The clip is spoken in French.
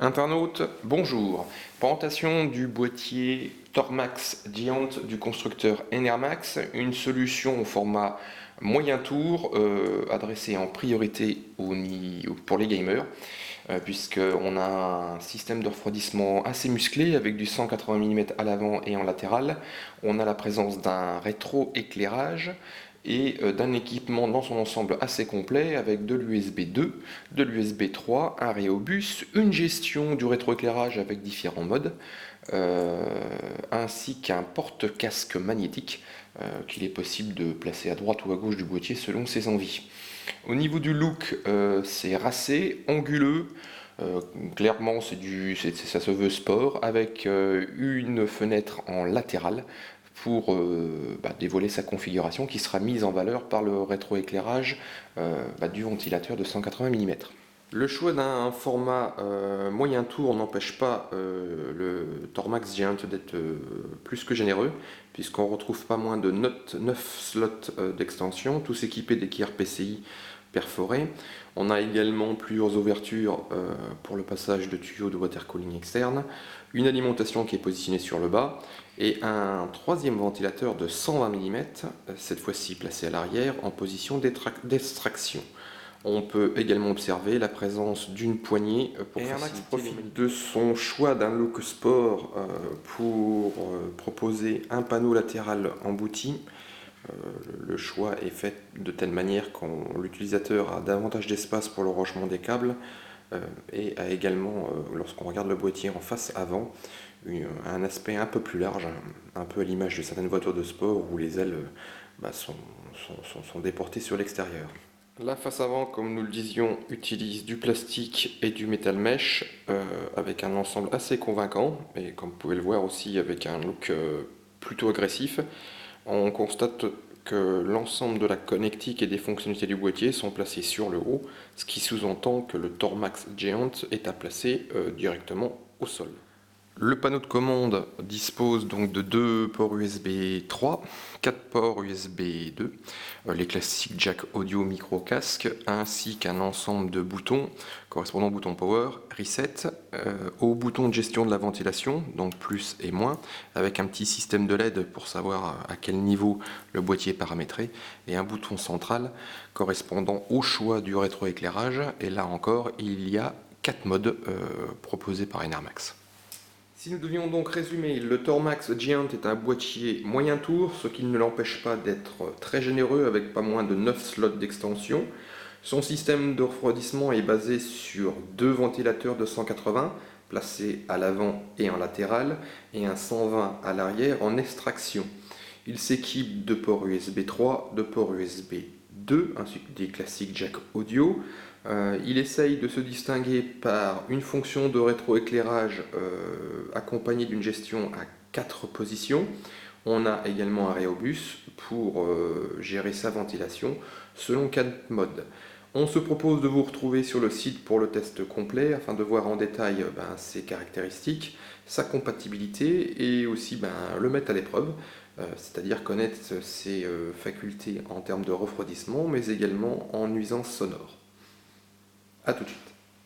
Internaute, bonjour. Présentation du boîtier Tormax Giant du constructeur Enermax, une solution au format moyen tour adressée en priorité pour les gamers, puisqu'on a un système de refroidissement assez musclé avec du 180 mm à l'avant et en latéral. On a la présence d'un rétroéclairage et d'un équipement dans son ensemble assez complet avec de l'USB 2, de l'USB 3, un Réobus, une gestion du rétroéclairage avec différents modes, ainsi qu'un porte-casque magnétique qu'il est possible de placer à droite ou à gauche du boîtier selon ses envies. Au niveau du look, c'est racé, anguleux, clairement ça se veut sport, avec une fenêtre en latéral pour dévoiler sa configuration qui sera mise en valeur par le rétroéclairage du ventilateur de 180 mm. Le choix d'un format moyen tour n'empêche pas le Tormax Giant d'être plus que généreux, puisqu'on retrouve pas moins de 9 slots d'extension, tous équipés d'équerres PCI perforés. On a également plusieurs ouvertures pour le passage de tuyaux de water cooling externe, une alimentation qui est positionnée sur le bas, et un troisième ventilateur de 120 mm, cette fois-ci placé à l'arrière en position d'extraction. On peut également observer la présence d'une poignée pour profite de son choix d'un look sport pour proposer un panneau latéral embouti. Le choix est fait de telle manière que l'utilisateur a davantage d'espace pour le rangement des câbles et a également, lorsqu'on regarde le boîtier en face avant, un aspect un peu plus large, un peu à l'image de certaines voitures de sport où les ailes sont déportées sur l'extérieur. La face avant, comme nous le disions, utilise du plastique et du métal mesh avec un ensemble assez convaincant et comme vous pouvez le voir aussi avec un look plutôt agressif. On constate que l'ensemble de la connectique et des fonctionnalités du boîtier sont placées sur le haut, ce qui sous-entend que le Tormax Giant est à placer directement au sol. Le panneau de commande dispose donc de 2 ports USB 3, 4 ports USB 2, les classiques jack audio micro casque, ainsi qu'un ensemble de boutons correspondant au bouton power, reset, au bouton de gestion de la ventilation, donc plus et moins, avec un petit système de LED pour savoir à quel niveau le boîtier est paramétré, et un bouton central correspondant au choix du rétroéclairage, et là encore il y a 4 modes proposés par Enermax. Si nous devions donc résumer, le Tormax Giant est un boîtier moyen tour, ce qui ne l'empêche pas d'être très généreux avec pas moins de 9 slots d'extension. Son système de refroidissement est basé sur 2 ventilateurs de 180 placés à l'avant et en latéral et un 120 à l'arrière en extraction. Il s'équipe de ports USB 3, de ports USB 2 ainsi que des classiques jack audio. Il essaye de se distinguer par une fonction de rétroéclairage accompagnée d'une gestion à 4 positions. On a également un Réobus pour gérer sa ventilation selon 4 modes. On se propose de vous retrouver sur le site pour le test complet afin de voir en détail ses caractéristiques, sa compatibilité et aussi le mettre à l'épreuve, c'est-à-dire connaître ses facultés en termes de refroidissement mais également en nuisance sonore. A tout de suite.